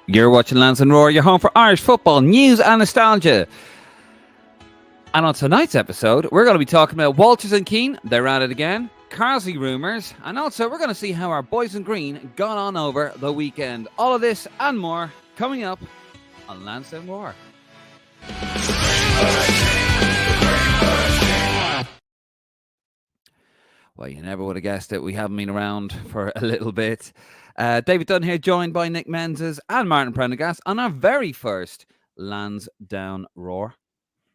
You're watching Lansdowne ROAR, your home for Irish football news and nostalgia. And on tonight's episode, we're going to be talking about Walters and Keane. They're at it again. Carsley rumours. And also, we're going to see how our boys in green got on over the weekend. All of this and more coming up on Lansdowne ROAR. Well, you never would have guessed it. We haven't been around for a little bit. David Dunn here, joined by Nick Menzies and Martin Prendergast on our very first Lansdowne ROAR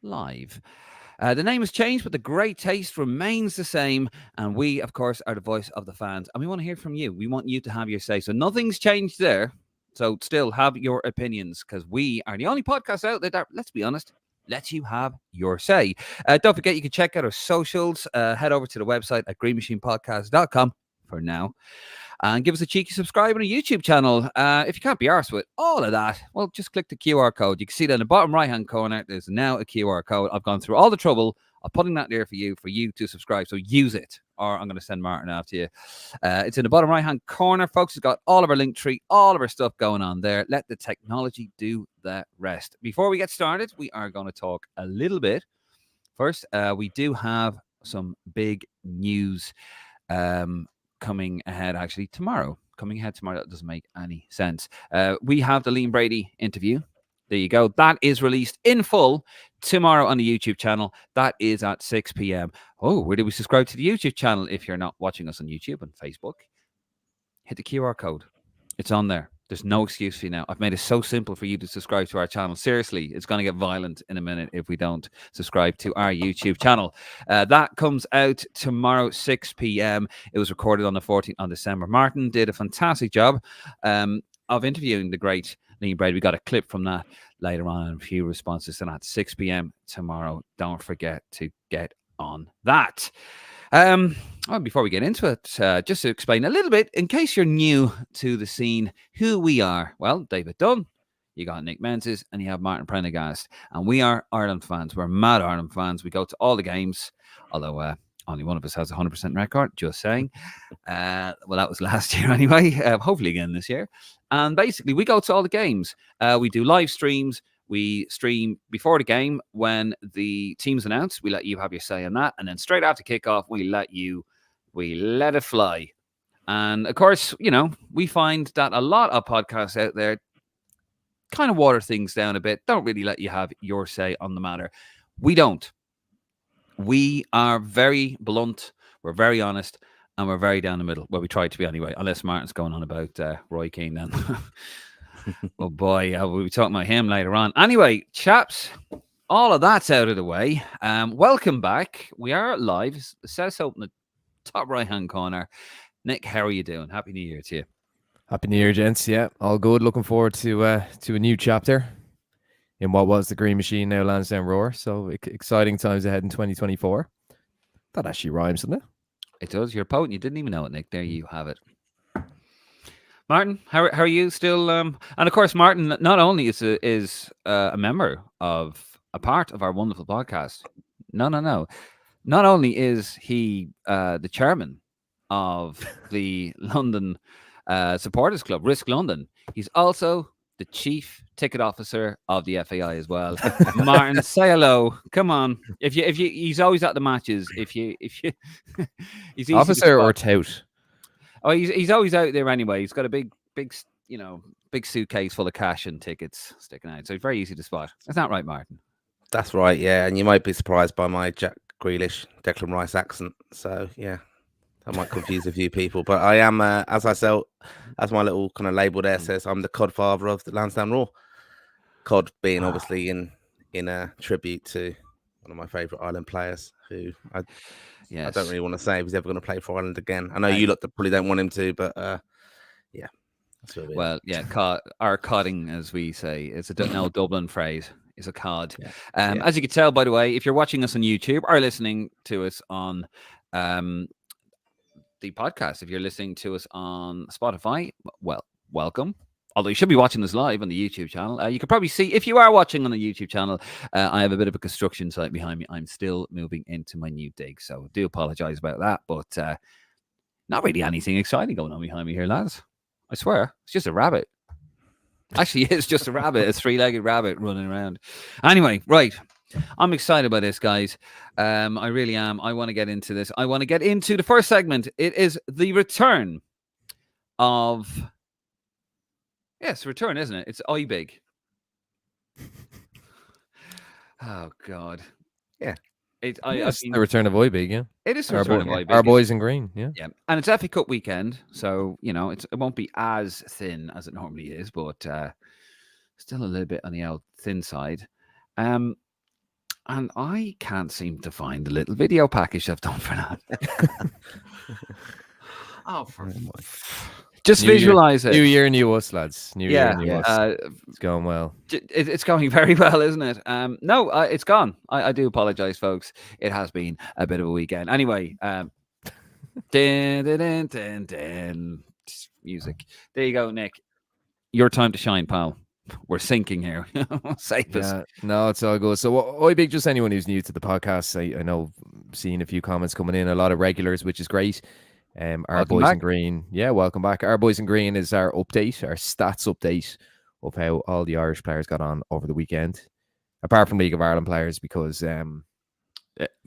live. The name has changed, but the great taste remains the same. And we, of course, are the voice of the fans. And we want to hear from you. We want you to have your say. So nothing's changed there. So still have your opinions, because we are the only podcast out there that, let's be honest, lets you have your say. Don't forget, you can check out our socials. Head over to the website at greenmachinepodcast.com for now. And give us a cheeky subscribe on a YouTube channel. If you can't be arsed with all of that, well, just click the QR code. You can see that in the bottom right-hand corner, there's now a QR code. I've gone through all the trouble of putting that there for you to subscribe. So use it, or I'm going to send Martin after you. It's in the bottom right-hand corner, folks. It's got all of our link tree, all of our stuff going on there. Let the technology do the rest. Before we get started, we are going to talk a little bit. First, we do have some big news coming ahead tomorrow. That doesn't make any sense. We have the Liam Brady interview. There you go. That is released in full tomorrow on the YouTube channel. That is at 6 p.m. Oh, where do we subscribe to the YouTube channel? If you're not watching us on YouTube and Facebook, hit the QR code. It's on there. There's no excuse for you now. I've made it so simple for you to subscribe to our channel. Seriously, it's going to get violent in a minute if we don't subscribe to our YouTube channel. That comes out tomorrow, 6 p.m. It was recorded on the 14th of December. Martin did a fantastic job of interviewing the great Liam Brady. We got a clip from that later on and a few responses to that. 6 p.m. tomorrow. Don't forget to get on that. Well, before we get into it, just to explain a little bit, in case you're new to the scene, who we are. Well, David Dunn, you got Nick Menzies, and you have Martin Prendergast. And we are Ireland fans. We're mad Ireland fans. We go to all the games, although only one of us has a 100% record, just saying. Well, that was last year anyway. Hopefully again this year. And basically, we go to all the games. We do live streams. We stream before the game. When the team's announced, we let you have your say on that. And then straight after kickoff, we let it fly. And of course, we find that a lot of podcasts out there kind of water things down a bit, don't really let you have your say on the matter. We don't. We are very blunt, we're very honest, and we're very down the middle. Well, we try to be anyway, unless Martin's going on about Roy Keane then. Oh boy, we'll be talking about him later on. Anyway, chaps, all of that's out of the way. Welcome back. We are live. Set us open the top right-hand corner. Nick, how are you doing? Happy New Year to you. Happy New Year, gents. Yeah, all good. Looking forward to a new chapter in what was the Green Machine, now Lansdowne ROAR. So exciting times ahead in 2024. That actually rhymes, doesn't it? It does. You're a poet. You didn't even know it, Nick. There you have it. Martin, how are you still? And of course, Martin not only is a member of a part of our wonderful podcast. No. Not only is he the chairman of the London Supporters Club, Risk London, he's also the chief ticket officer of the FAI as well. Martin, say hello. Come on. If you, he's always at the matches. If you, he's officer or tout. Oh, he's always out there anyway. He's got a big suitcase full of cash and tickets sticking out. So it's very easy to spot. Is that right, Martin? That's right, yeah. And you might be surprised by my Jack Grealish, Declan Rice accent. So, yeah, that might confuse a few people. But I am, as my little kind of label there says, I'm the codfather of the Lansdowne ROAR. Cod being obviously in a tribute to one of my favourite Ireland players who I don't really want to say if he's ever going to play for Ireland again. I know you lot probably don't want him to, but yeah. Well, yeah, our codding, as we say, it's an old Dublin phrase. Is a cod. Yeah. As you can tell, by the way, if you're watching us on YouTube or listening to us on the podcast, if you're listening to us on Spotify, well, welcome. Although you should be watching this live on the YouTube channel. You can probably see, if you are watching on the YouTube channel, I have a bit of a construction site behind me. I'm still moving into my new dig, so I do apologize about that. But not really anything exciting going on behind me here, lads. I swear, it's just a rabbit. Actually, it's just a rabbit, a three-legged rabbit running around. Anyway, right. I'm excited about this, guys. I really am. I want to get into this. I want to get into the first segment. It is the return of... Yes, return, isn't it? It's iBig. Oh, God. Yeah. It's the return of iBig, yeah. It is the return of iBig. Our boys in green, yeah. Yeah. And it's FA Cup weekend, so, it won't be as thin as it normally is, but still a little bit on the old thin side. And I can't seem to find the little video package I've done for that. Just visualize it. New year, new us, lads. New year, new Yeah. us. It's going well. It's going very well, isn't it? No, it's gone. I do apologize, folks. It has been a bit of a weekend. Anyway, music. There you go, Nick. Your time to shine, pal. We're sinking here. Save us. Yeah, no, it's all good. So, iBig, just anyone who's new to the podcast, I know, seeing a few comments coming in, a lot of regulars, which is great. Our Welcome boys back. in green, yeah, welcome back. Our boys in green is our update, our stats update of how all the Irish players got on over the weekend, apart from League of Ireland players, because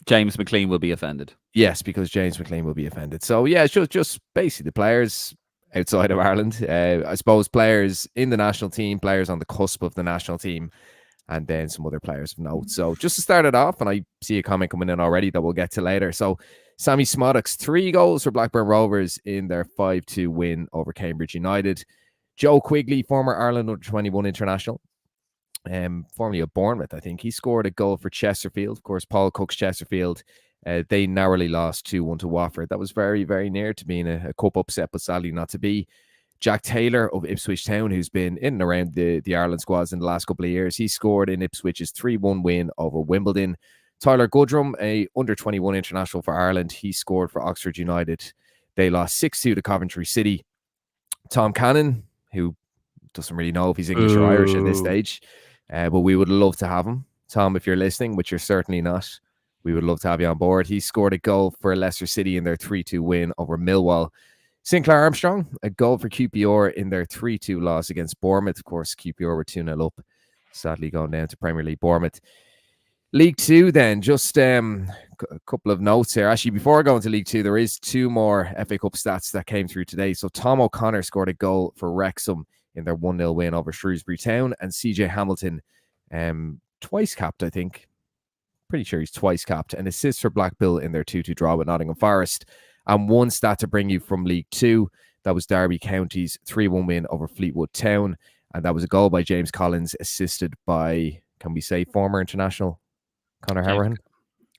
James McLean will be offended. yes, because James McLean will be offended. So yeah, it's just basically the players outside of Ireland. I suppose players in the national team, players on the cusp of the national team, and then some other players of note. So just to start it off, and I see a comment coming in already that we'll get to later. So Sammy Smoddock's 3 goals for Blackburn Rovers in their 5-2 win over Cambridge United. Joe Quigley, former Ireland under-21 international, formerly of Bournemouth, I think. He scored a goal for Chesterfield. Of course, Paul Cook's Chesterfield. They narrowly lost 2-1 to Watford. That was very, very near to being a cup upset, but sadly not to be. Jack Taylor of Ipswich Town, who's been in and around the Ireland squads in the last couple of years, he scored in Ipswich's 3-1 win over Wimbledon. Tyler Goodrum, a under-21 international for Ireland, he scored for Oxford United. They lost 6-2 to Coventry City. Tom Cannon, who doesn't really know if he's English or Irish at this stage, but we would love to have him. Tom, if you're listening, which you're certainly not, we would love to have you on board. He scored a goal for Leicester City in their 3-2 win over Millwall. Sinclair Armstrong, a goal for QPR in their 3-2 loss against Bournemouth. Of course, QPR were 2-0 up, sadly going down to Premier League Bournemouth. League Two, then, just a couple of notes here. Actually, before I go into League Two, there is 2 more FA Cup stats that came through today. So Tom O'Connor scored a goal for Wrexham in their 1-0 win over Shrewsbury Town, and CJ Hamilton, twice capped, I think. Pretty sure he's twice capped, an assist for Blackpool in their 2-2 draw with Nottingham Forest. And one stat to bring you from League Two, that was Derby County's 3-1 win over Fleetwood Town, and that was a goal by James Collins, assisted by, can we say, former international Conor Hanrahan?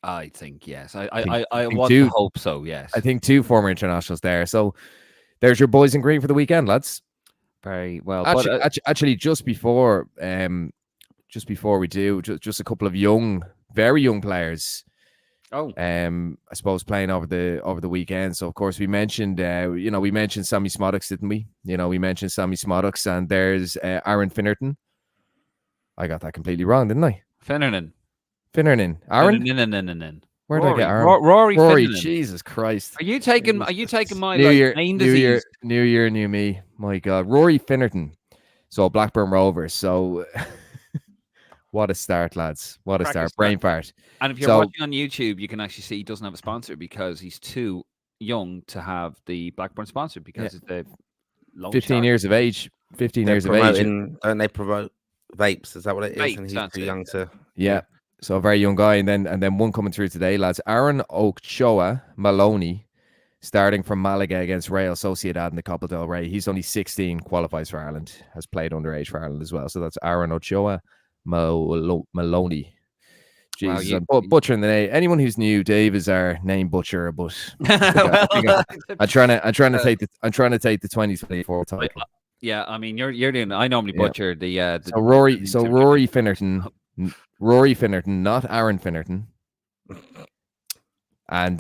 I think yes. I want to hope so. Yes, I think 2 former internationals there. So there's your boys in green for the weekend, lads. Very well. Actually, just before we do, just a couple of very young players. I suppose playing over the weekend. So of course we mentioned, we mentioned Sammy Smoddock's, didn't we? We mentioned Sammy Smoddock's, and there's Aaron Finnerton. I got that completely wrong, didn't I? Finnerton. Aaron. Where did I get Aaron? Rory. Jesus Christ. Are you taking my New disease? New year, new me. My God, Rory Finnerton. So Blackburn Rovers. So what a start, lads! What a start! Brain fart. And if you're watching on YouTube, you can actually see he doesn't have a sponsor because he's too young to have the Blackburn sponsor because it's the 15 years of age. 15 years of age. Don't they promote vapes? Is that what it is? Vapes, and he's too young to. Yeah. So a very young guy, and then one coming through today, lads. Aaron Ochoa Maloney, starting from Malaga against Real Sociedad in the Copa del Rey. He's only 16, qualifies for Ireland, has played underage for Ireland as well. So that's Aaron Ochoa Maloney. Jesus, I'm butchering the name. Anyone who's new, Dave is our name butcher, but I'm trying to take the 2024 title. Yeah, I mean you're doing. I normally butcher the. So Rory Finnerton. Rory Finnerton, not Aaron Finnerton. And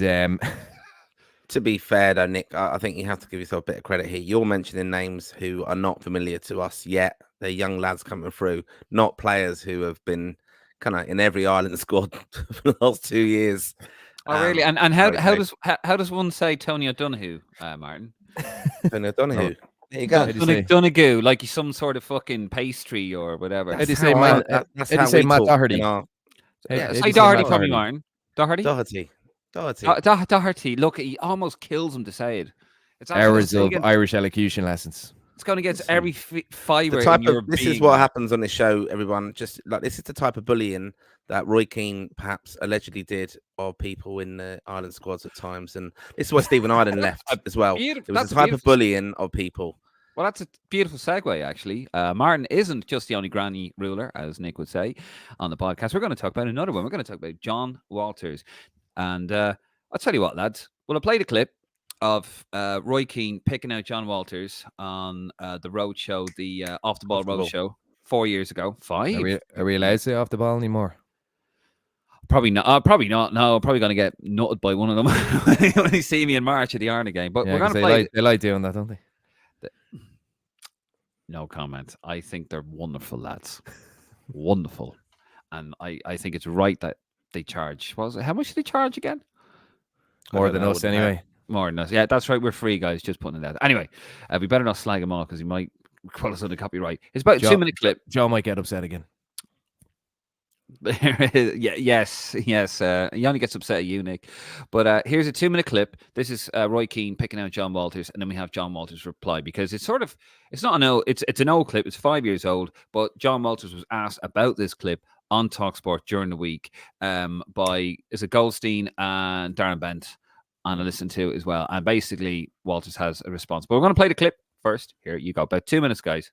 to be fair, though, Nick, I think you have to give yourself a bit of credit here. You're mentioning names who are not familiar to us yet. They're young lads coming through, not players who have been kind of in every Ireland squad for the last 2 years. Oh, really? And how does one say Tony O'Donoghue, Martin? Tony O'Donoghue. There you go. Donegal, like some sort of fucking pastry or whatever. How do you say Matt? How do you say Matt Doherty? Say Doherty for me, Martin. Doherty. Doherty. Look, he almost kills him to say it. It's hours of Irish elocution lessons. It's going against every fibre in your This being. is what happens on this show, everyone. Just like this is the type of bullying that Roy Keane perhaps allegedly did of people in the Ireland squads at times, and this is why Stephen Ireland left as well. It was the type of bullying of people. Well, that's a beautiful segue, actually. Martin isn't just the only granny ruler, as Nick would say, on the podcast. We're going to talk about another one. We're going to talk about John Walters. And I'll tell you what, lads. Well, I played a clip of Roy Keane picking out John Walters on the road show, the Off the Ball road show 4 years ago. 5? Are we allowed to say off the ball anymore? Probably not. Probably not. No, I'm probably going to get nutted by one of them when they see me in March at the Ireland game. But we're going to play. They like doing that, don't they? No comment. I think they're wonderful lads. Wonderful. And I think it's right that they charge. How much did they charge again? More than us anyway. More than us. Yeah, that's right. We're free, guys. Just putting it out. Anyway, we better not slag him off because he might call us under copyright. It's about a 2-minute clip. Joe might get upset again. Yes. He only gets upset at you, Nick. But here's a 2-minute clip. This is Roy Keane picking out John Walters, and then we have John Walters' reply because it's an old clip. It's 5 years old, but John Walters was asked about this clip on TalkSport during the week by Goldstein and Darren Bent, and I listened to it as well. And basically, Walters has a response. But we're going to play the clip first. Here you go. About 2 minutes, guys.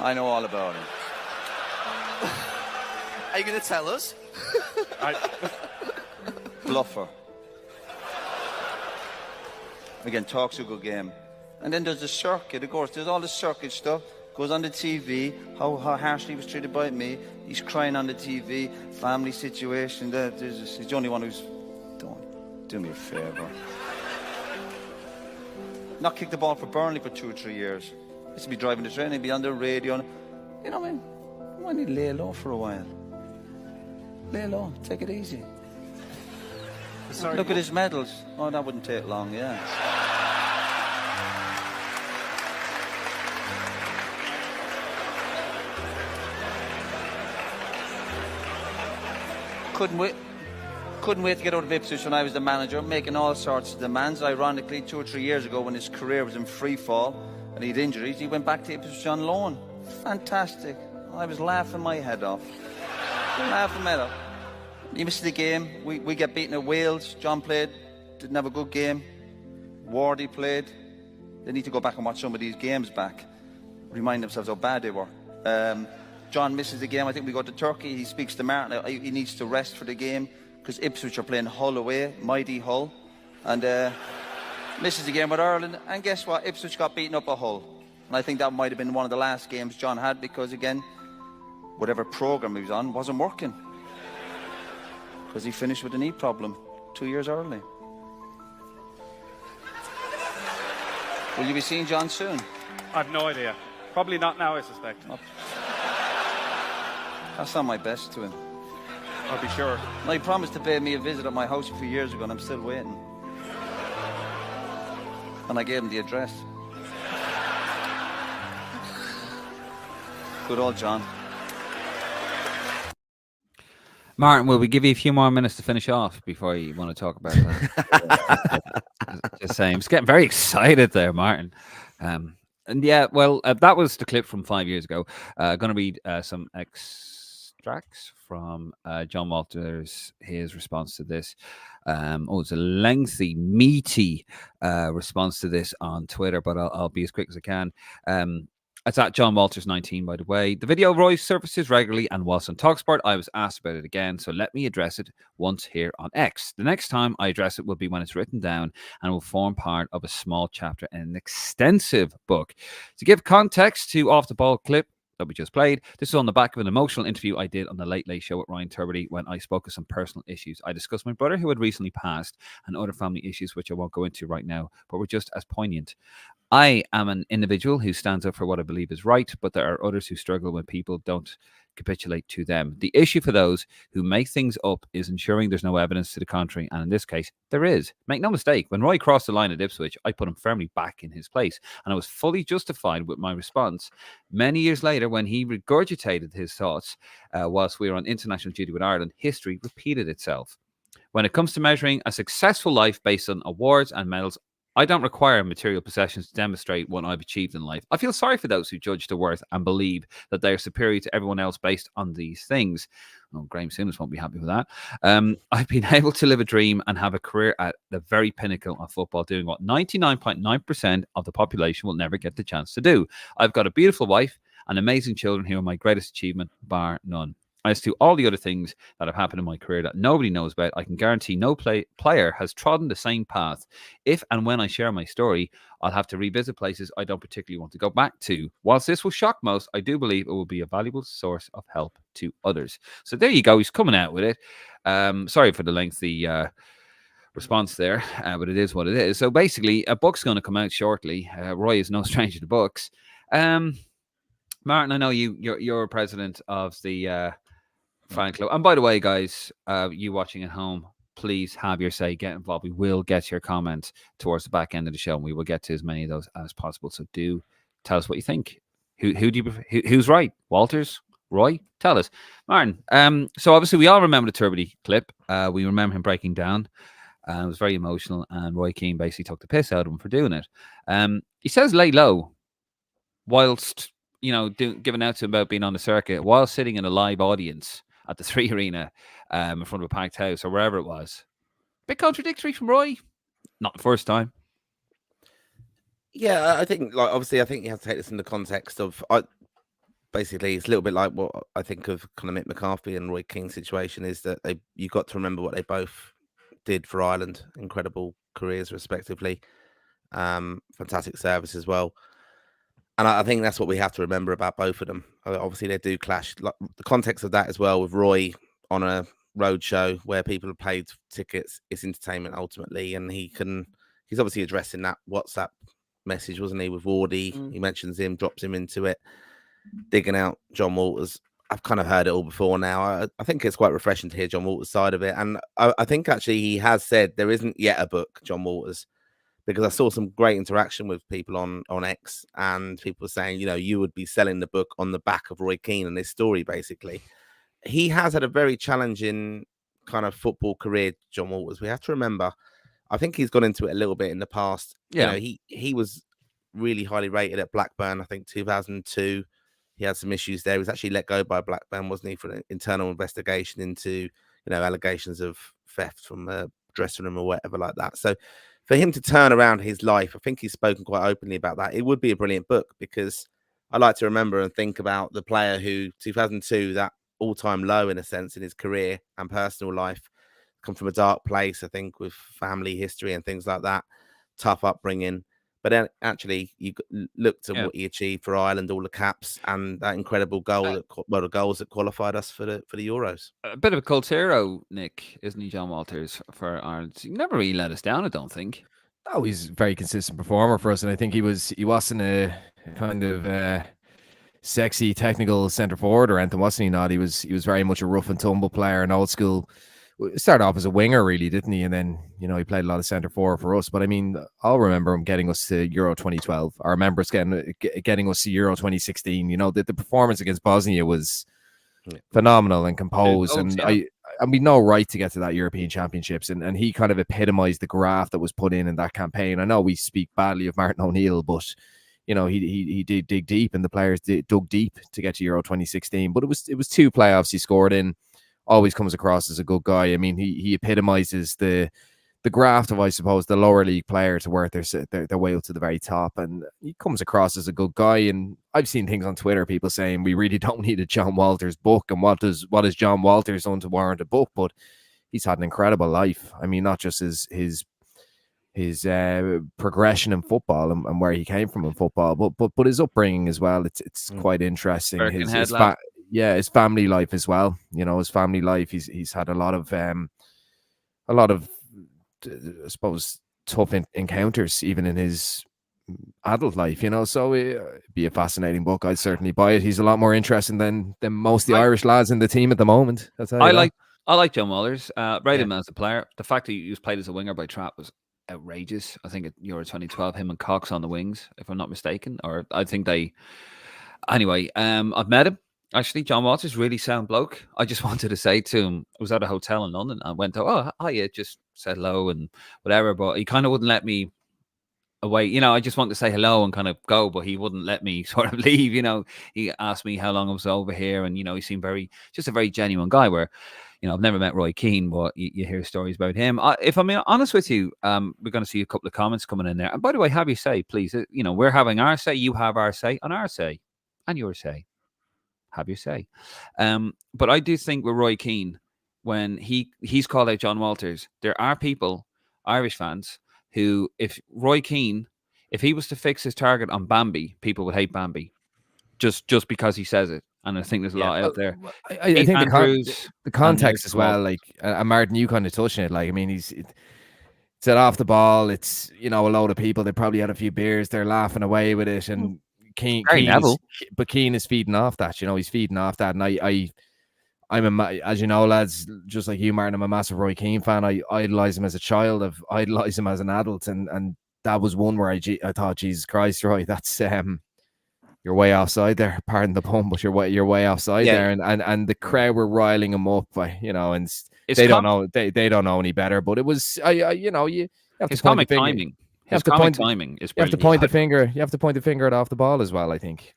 I know all about him. Are you going to tell us? Bluffer. Again, talks a good game. And then there's the circuit, of course. There's all the circuit stuff. Goes on the TV, how harshly he was treated by me. He's crying on the TV, family situation. He's the only one who's... Don't do me a favour. Not kick the ball for Burnley for 2 or 3 years. Used to be driving the train, he'd be on the radio. You know what I mean? Why don't you lay low for a while? Lay low, take it easy. Sorry, look at his medals. Oh, that wouldn't take long, yeah. Couldn't wait to get out of Ipswich when I was the manager, making all sorts of demands. Ironically, 2 or 3 years ago when his career was in free fall and he had injuries, he went back to Ipswich on loan. Fantastic. I was laughing my head off. He missed the game. We get beaten at Wales. John played, didn't have a good game. Wardy played. They need to go back and watch some of these games back. Remind themselves how bad they were. John misses the game. I think we go to Turkey. He speaks to Martin. He needs to rest for the game because Ipswich are playing Hull away, mighty Hull. And misses the game with Ireland. And guess what? Ipswich got beaten up at Hull. And I think that might have been one of the last games John had because, again, whatever programme he was on wasn't working. Because he finished with a knee problem 2 years early. Will you be seeing John soon? I've no idea. Probably not now, I suspect. Oh. That's not my best to him. I'll be sure. No, he promised to pay me a visit at my house a few years ago and I'm still waiting. And I gave him the address. Good old John. Martin, will we give you a few more minutes to finish off before you want to talk about that? Just saying. I'm just getting very excited there, Martin. And yeah, well, that was the clip from 5 years ago. Going to read some extracts from John Walters, his response to this. It's a lengthy, meaty response to this on Twitter, but I'll be as quick as I can. It's at John Walters 19, by the way. The video Roy surfaces regularly and whilst on TalkSport, I was asked about it again, so let me address it once here on X. The next time I address it will be when it's written down and will form part of a small chapter in an extensive book. To give context to Off the Ball clip that we just played, this is on the back of an emotional interview I did on the Late Late Show with Ryan Tuberty when I spoke of some personal issues. I discussed my brother who had recently passed and other family issues, which I won't go into right now, but were just as poignant. I am an individual who stands up for what I believe is right, but there are others who struggle when people don't capitulate to them. The issue for those who make things up is ensuring there's no evidence to the contrary, and in this case, there is. Make no mistake, when Roy crossed the line at Ipswich, I put him firmly back in his place, and I was fully justified with my response. Many years later, when he regurgitated his thoughts whilst we were on international duty with Ireland, history repeated itself. When it comes to measuring a successful life based on awards and medals, I don't require material possessions to demonstrate what I've achieved in life. I feel sorry for those who judge the worth and believe that they are superior to everyone else based on these things. Oh, Graham Souness won't be happy with that. I've been able to live a dream and have a career at the very pinnacle of football, doing what 99.9% of the population will never get the chance to do. I've got a beautiful wife and amazing children who are my greatest achievement, bar none. As to all the other things that have happened in my career that nobody knows about, I can guarantee no player has trodden the same path. If and when I share my story, I'll have to revisit places I don't particularly want to go back to. Whilst this will shock most, I do believe it will be a valuable source of help to others. So there you go. He's coming out with it. Sorry for the lengthy response there, but it is what it is. So basically, a book's going to come out shortly. Roy is no stranger to books. Martin, I know you're president of the fan club. And by the way, guys, you watching at home, please have your say, get involved. We will get your comments towards the back end of the show, and we will get to as many of those as possible. So do tell us what you think. Who do you prefer? Who's right? Walters? Roy? Tell us. Martin, so obviously we all remember the Turbiddy clip. We remember him breaking down. It was very emotional, and Roy Keane basically took the piss out of him for doing it. He says lay low whilst, giving out to him about being on the circuit while sitting in a live audience at the Three Arena in front of a packed house or wherever it was. Bit contradictory from Roy. Not the first time. Yeah, I think, obviously, I think you have to take this in the context of, basically, it's a little bit like what I think of kind of Mick McCarthy and Roy Keane's situation is that you've got to remember what they both did for Ireland. Incredible careers, respectively. Fantastic service as well. And I think that's what we have to remember about both of them. Obviously, they do clash. Like, the context of that as well with Roy on a road show where people have paid tickets. It's entertainment ultimately, and he's obviously addressing that WhatsApp message, wasn't he, with Wardy? He mentions him, drops him into it, digging out John Walters. I've kind of heard it all before now. I think it's quite refreshing to hear John Walters' side of it, and I think actually he has said there isn't yet a book, John Walters. Because I saw some great interaction with people on X, and people were saying, you would be selling the book on the back of Roy Keane and his story, basically. He has had a very challenging kind of football career, John Walters. We have to remember, I think he's got into it a little bit in the past. Yeah. He was really highly rated at Blackburn, I think 2002. He had some issues there. He was actually let go by Blackburn, wasn't he, for an internal investigation into, allegations of theft from a dressing room or whatever like that. So for him to turn around his life, I think he's spoken quite openly about that. It would be a brilliant book, because I like to remember and think about the player who, 2002, that all-time low in a sense in his career and personal life, come from a dark place, I think, with family history and things like that, tough upbringing. But then actually, you looked at what he achieved for Ireland, all the caps, and that incredible goal, the goals that qualified us for the Euros. A bit of a cult hero, Nick, isn't he, John Walters, for Ireland? He never really let us down, I don't think. Oh, he's a very consistent performer for us, and I think he wasn't a kind of sexy technical centre forward or anything, wasn't he? Not. He was very much a rough and tumble player, an old school. Started off as a winger, really, didn't he? And then, he played a lot of centre forward for us. But I mean, I'll remember him getting us to Euro 2012. I remember us getting us to Euro 2016. The performance against Bosnia was phenomenal and composed. And we know right to get to that European Championships. And he kind of epitomized the graft that was put in that campaign. I know we speak badly of Martin O'Neill, but he did dig deep, and the players dug deep to get to Euro 2016. But it was 2 playoffs he scored in. Always comes across as a good guy. I mean, he epitomizes the graft of, I suppose, the lower league player to work their way up to the very top, and he comes across as a good guy. And I've seen things on Twitter, people saying we really don't need a John Walters book, and what has John Walters done to warrant a book? But he's had an incredible life. I mean, not just his progression in football and where he came from in football, but his upbringing as well. It's quite interesting. His family life as well. His family life. He's had a lot of I suppose tough encounters even in his adult life, so it'd be a fascinating book. I'd certainly buy it. He's a lot more interesting than most of the Irish lads in the team at the moment. I'll tell you that. I like John Walters. Rate Yeah. him as a player. The fact that he was played as a winger by Trapp was outrageous. I think at Euro 2012, him and Cox on the wings, if I'm not mistaken. Or I think they. Anyway, I've met him. Actually, John Walters, really sound bloke. I just wanted to say to him, I was at a hotel in London. I went to, yeah, just said hello and whatever. But he kind of wouldn't let me away. I just wanted to say hello and kind of go, but he wouldn't let me sort of leave. He asked me how long I was over here, and he seemed just a very genuine guy. Where, I've never met Roy Keane, but you hear stories about him. If I'm honest with you, we're going to see a couple of comments coming in there. And by the way, have your say, please. We're having our say. You have our say, and our say, and your say. Have your say. But I do think with Roy Keane, when he's called out John Walters, there are people, Irish fans, who, if Roy Keane, if he was to fix his target on Bambi, people would hate Bambi, just because he says it. And I think there's a lot out there. I think the context as well, like, and Martin, you kind of touched on it. Like, I mean, he's set off the ball. It's, a load of people. They probably had a few beers. They're laughing away with it. And Keane is feeding off that. He's feeding off that. And I'm as you know, lads, just like you, Martin, I'm a massive Roy Keane fan. I idolise him as a child. I've idolised him as an adult, and that was one where I thought, Jesus Christ, Roy, that's you're way offside there. Pardon the pun, but you're way offside there. And the crowd were riling him up by, and they don't know they don't know any better. But it was you have to point the finger. Timing. You have to point the finger. You have to point the finger at off the ball as well, I think.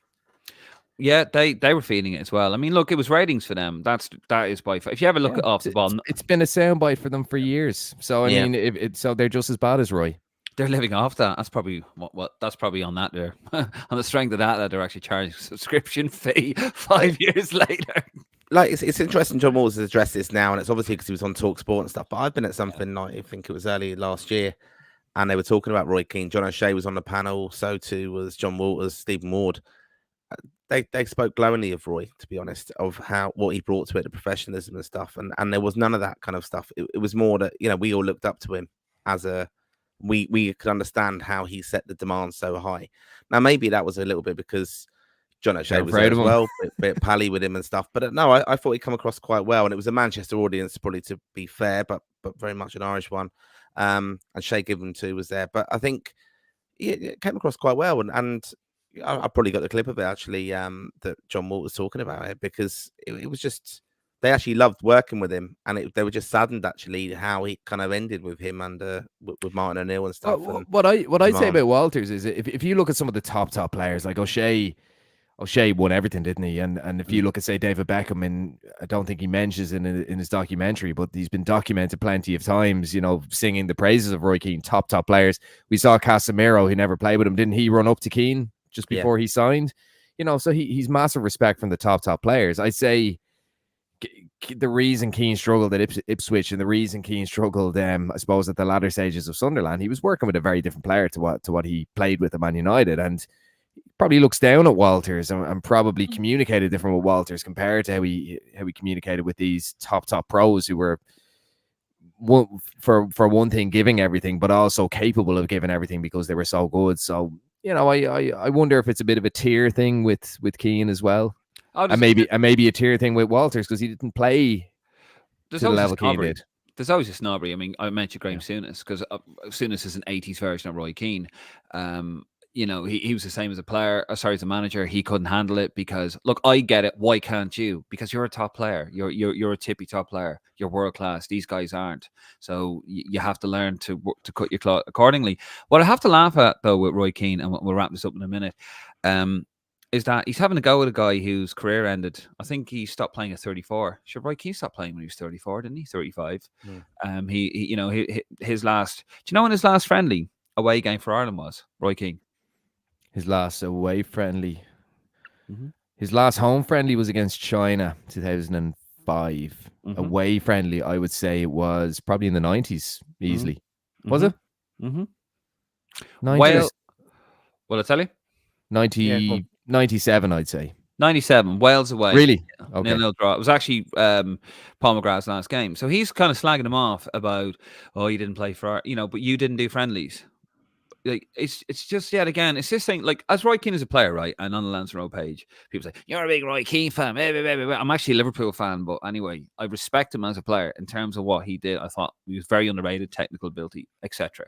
Yeah, they were feeling it as well. I mean, look, it was ratings for them. That is by far. If you ever look at off the ball, it's been a soundbite for them for years. So I mean, so they're just as bad as Roy. They're living off that. That's probably what that's probably on that there. On the strength of that they're actually charging a subscription fee 5 years later. Like, it's interesting John Walters has addressed this now, and it's obviously because he was on Talk Sport and stuff. But I've been at something like, I think it was early last year, and they were talking about Roy Keane. John O'Shea was on the panel. So too was John Walters, Stephen Ward. They spoke glowingly of Roy, to be honest, of what he brought to it, the professionalism and stuff. And there was none of that kind of stuff. It was more that, we all looked up to him as we could understand how he set the demand so high. Now, maybe that was a little bit because John O'Shea was there as well, bit pally with him and stuff. But no, I thought he come across quite well. And it was a Manchester audience, probably, to be fair, but very much an Irish one. And Shay Given too was there. But I think it came across quite well. And I probably got the clip of it, actually, that John Walt was talking about it, because it was just, they actually loved working with him, and they were just saddened, actually, how he kind of ended with him and with Martin O'Neill and stuff. What I'd say about Walters is, if you look at some of the top players, like O'Shea won everything, didn't he? And if you look at, say, David Beckham, and I don't think he mentions in his documentary, but he's been documented plenty of times, singing the praises of Roy Keane, top players. We saw Casemiro, who never played with him. Didn't he run up to Keane just before he signed? So he's massive respect from the top players. I'd say the reason Keane struggled at Ipswich, and the reason Keane struggled, I suppose, at the latter stages of Sunderland, he was working with a very different player to what he played with at Man United, and probably looks down at Walters and probably communicated different with Walters compared to how he communicated with these top pros who were, for one thing, giving everything, but also capable of giving everything because they were so good. So I wonder if it's a bit of a tier thing with Keane as well. And maybe a tier thing with Walters because he didn't play to the level Keane did. There's always a snobbery. I mean, I mentioned Graham Souness because Souness is an 80s version of Roy Keane. He was the same as a player, as a manager. He couldn't handle it because, look, I get it. Why can't you? Because you're a top player. You're a tippy top player. You're world class. These guys aren't. So you have to learn to cut your cloth accordingly. What I have to laugh at, though, with Roy Keane, and we'll wrap this up in a minute, is that he's having a go at a guy whose career ended. I think he stopped playing at 34. Sure, Roy Keane stopped playing when he was 34, didn't he? 35. His last. Do you know when his last friendly away game for Ireland was? Roy Keane. His last away friendly. His last home friendly was against China, 2005. Away friendly, I would say it was probably in the 90s, easily. Was it? 90s. Well, I tell you, 97, I'd say. 97, Wales away. Really? Okay. 0-0 draw. It was actually Paul McGrath's last game. So he's kind of slagging him off about, you didn't play for, but you didn't do friendlies. like it's just yet again, it's this thing. Like as Roy Keane is a player, right? And on the Lansdowne ROAR page, people say you're a big Roy Keane fan. I'm actually a Liverpool fan, but anyway, I respect him as a player in terms of what he did. I thought he was very underrated, technical ability, etc.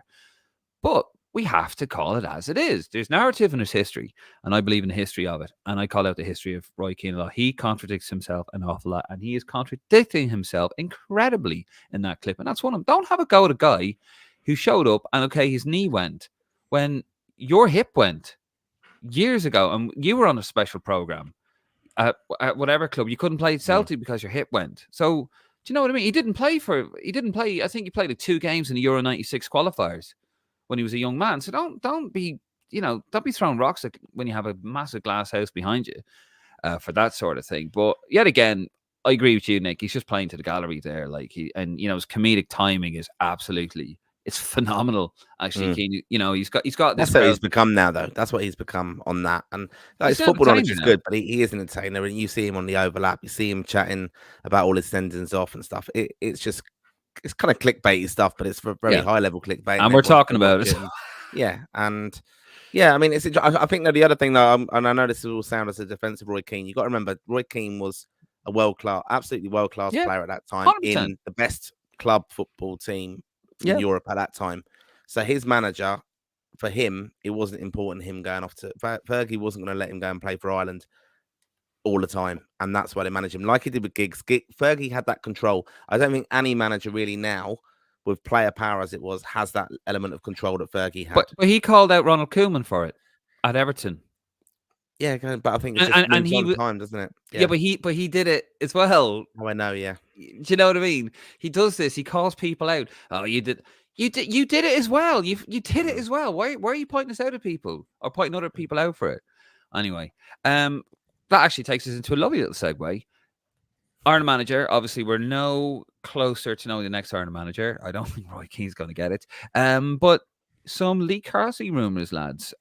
But we have to call it as it is. There's narrative and there's history, and I believe in the history of it. And I call out the history of Roy Keane a lot. He contradicts himself an awful lot, and he is contradicting himself incredibly in that clip. And that's one of them. Don't have a go at a guy who showed up and okay, his knee went when your hip went years ago, and you were on a special program at whatever club. You couldn't play at Celtic because your hip went. So do you know what I mean? He didn't play. I think he played like 2 games in the Euro '96 qualifiers when he was a young man. So don't be throwing rocks when you have a massive glass house behind you for that sort of thing. But yet again, I agree with you, Nick. He's just playing to the gallery there, like his comedic timing is absolutely. It's phenomenal, actually. Keane, he's got. That's what he's become now, though. That's what he's become on that, and his football knowledge is good. But he is an entertainer, and you see him on the overlap. You see him chatting about all his sendings off and stuff. It's kind of clickbaity stuff, but it's for very high level clickbait. And we're talking about it. I mean, I think that the other thing, though, and I know this will sound as a defensive Roy Keane. You got to remember, Roy Keane was a absolutely world class player at that time 100%. in the best club football team in Europe at that time. So his manager, for him, it wasn't important him going off to Fergie wasn't going to let him go and play for Ireland all the time, and that's why they manage him like he did with Giggs. Fergie had that control. I don't think any manager really now, with player power as it was, has that element of control that Fergie had. But he called out Ronald Koeman for it at Everton. Yeah, but I think it's just and he time, doesn't it? Yeah, but he did it as well. Oh, I know. Yeah, do you know what I mean? He does this. He calls people out. Oh, you did it as well. You did it as well. Why are you pointing this out at people or pointing other people out for it? Anyway, that actually takes us into a lovely little segue. Ireland manager. Obviously, we're no closer to knowing the next Ireland manager. I don't think Roy Keane's going to get it. But some Lee Carsley rumours, lads.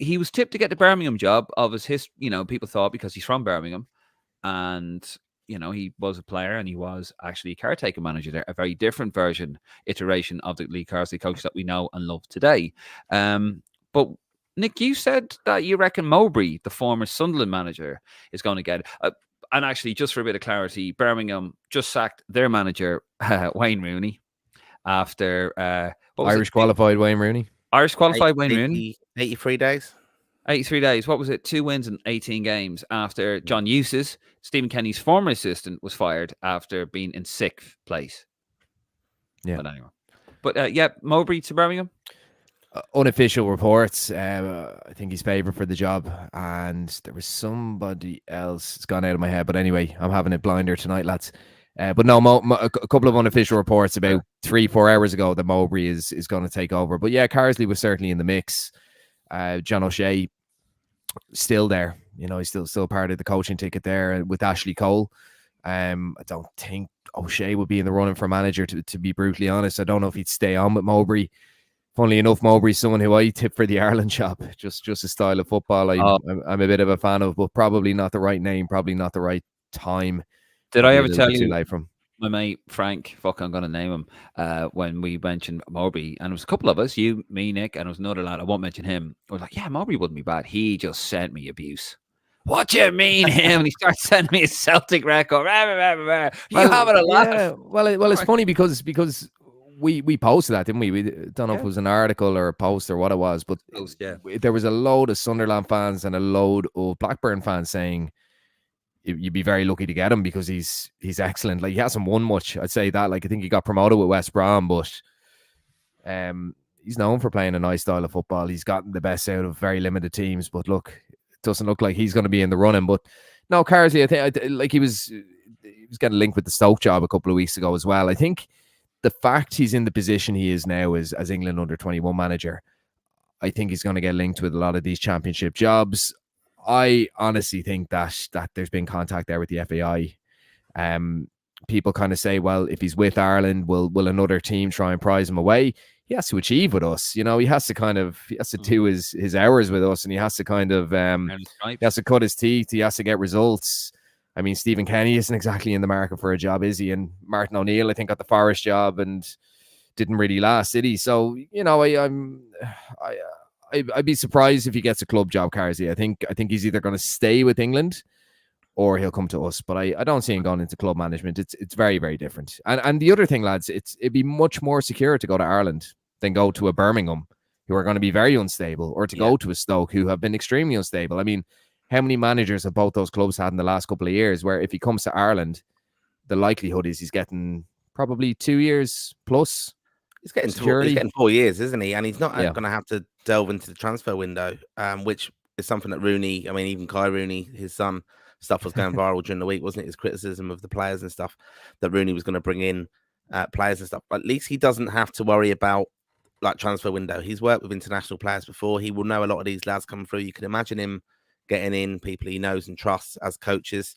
He was tipped to get the Birmingham job of his people thought because he's from Birmingham, and he was a player and he was actually a caretaker manager there, a very different iteration of the Lee Carsley coach that we know and love today. But Nick, you said that you reckon Mowbray, the former Sunderland manager, is going to get it. And actually, just for a bit of clarity, Birmingham just sacked their manager, Wayne Rooney, after Irish qualified Wayne Rooney. Irish qualified Wayne Rooney. 83 days. 83 days. What was it? 2 wins in 18 games after John Eustace, Stephen Kenny's former assistant, was fired after being in 6th place. Yeah. But anyway. Mowbray to Birmingham. Unofficial reports. I think he's favoured for the job, and there was somebody else. It's gone out of my head, but anyway, I'm having a blinder tonight, lads. But no, a couple of unofficial reports about 3-4 hours ago that Mowbray is going to take over. But yeah, Carsley was certainly in the mix. John O'Shea still there. He's still part of the coaching ticket there with Ashley Cole. I don't think O'Shea would be in the running for manager, to be brutally honest. I don't know if he'd stay on with Mowbray. Funnily enough, Mowbray's someone who I tip for the Ireland job. Just a style of football I'm a bit of a fan of, but probably not the right name, probably not the right time. Did I ever tell you, from my mate Frank, I'm going to name him, when we mentioned Mowbray, and it was a couple of us, you, me, Nick, and it was another lad, I won't mention him. I was like, yeah, Mowbray wouldn't be bad. He just sent me abuse. What do you mean him? And he starts sending me a Celtic record. You having a laugh? Yeah, well, it's funny because we posted that, didn't we? We don't know if it was an article or a post or what it was, but there was a load of Sunderland fans and a load of Blackburn fans saying you'd be very lucky to get him because he's excellent. Like, he hasn't won much, I'd say that. Like, I think he got promoted with West Brom, but he's known for playing a nice style of football. He's gotten the best out of very limited teams, but look, it doesn't look like he's going to be in the running. But no, Carsley, I think like he was getting linked with the Stoke job a couple of weeks ago as well. I think the fact he's in the position he is now as England under-21 manager, I think he's going to get linked with a lot of these championship jobs. I honestly think that there's been contact there with the FAI. People kind of say, well, if he's with Ireland, will another team try and prize him away? He has to achieve with us. He has to do his hours with us, and he has to kind of he has to cut his teeth. He has to get results. I mean, Stephen Kenny isn't exactly in the market for a job, is he? And Martin O'Neill, I think, got the Forest job, and didn't really last, did he? So I'd be surprised if he gets a club job, Carsey. I think he's either going to stay with England or he'll come to us. But I don't see him going into club management. It's very, very different. And the other thing, lads, it'd be much more secure to go to Ireland than go to a Birmingham, who are going to be very unstable, or to go to a Stoke, who have been extremely unstable. I mean, how many managers have both those clubs had in the last couple of years, where if he comes to Ireland, the likelihood is he's getting probably 2 years plus. He's getting 4 years, isn't he? And he's not going to have to delve into the transfer window, which is something that Rooney, I mean, even Kai Rooney, his son, stuff was going viral during the week, wasn't it? His criticism of the players and stuff, that Rooney was going to bring in players and stuff. At least he doesn't have to worry about like transfer window. He's worked with international players before. He will know a lot of these lads coming through. You can imagine him getting in people he knows and trusts as coaches.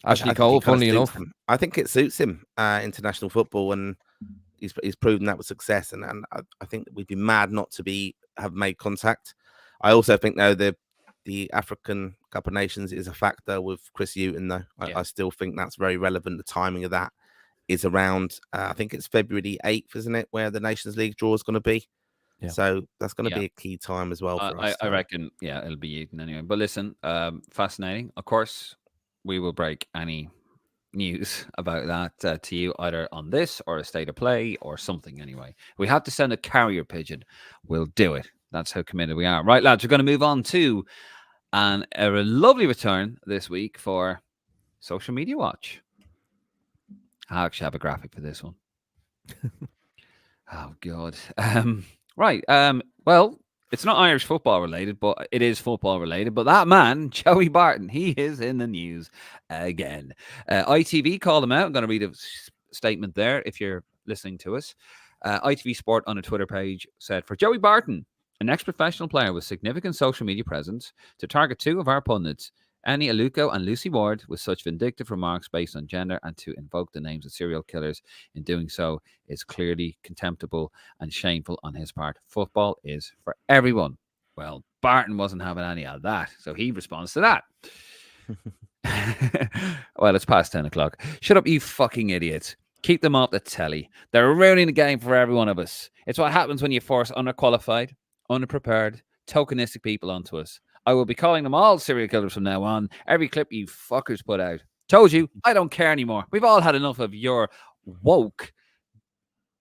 Ashley Cole, funnily enough. I think it suits him, international football, and he's proven that with success. And I think we'd be mad not to have made contact. I also think, though, the African Cup of Nations is a factor with Chris Hughton, though. I still think that's very relevant. The timing of that is around, I think it's February 8th, isn't it, where the Nations League draw is going to be. Yeah. So that's going to be a key time as well for us. I reckon, it'll be Hughton anyway. But listen, fascinating. Of course, we will break any news about that to you, either on this or a state of play or something anyway. We have to send a carrier pigeon. We'll do it. That's how committed we are. Right, lads, we're going to move on to a lovely return this week for Social Media Watch. I actually have a graphic for this one. Oh, God. Right. Well, it's not Irish football related, but it is football related. But that man, Joey Barton, he is in the news again. ITV called him out. I'm going to read a statement there if you're listening to us. ITV Sport on a Twitter page said, for Joey Barton, an ex-professional player with significant social media presence, to target two of our pundits, Annie Aluko and Lucy Ward, with such vindictive remarks based on gender, and to invoke the names of serial killers in doing so is clearly contemptible and shameful on his part. Football is for everyone. Well, Barton wasn't having any of that, so he responds to that. Well, it's past 10 o'clock. Shut up, you fucking idiots. Keep them off the telly. They're ruining the game for every one of us. It's what happens when you force underqualified, underprepared, tokenistic people onto us. I will be calling them all serial killers from now on. Every clip you fuckers put out. Told you, I don't care anymore. We've all had enough of your woke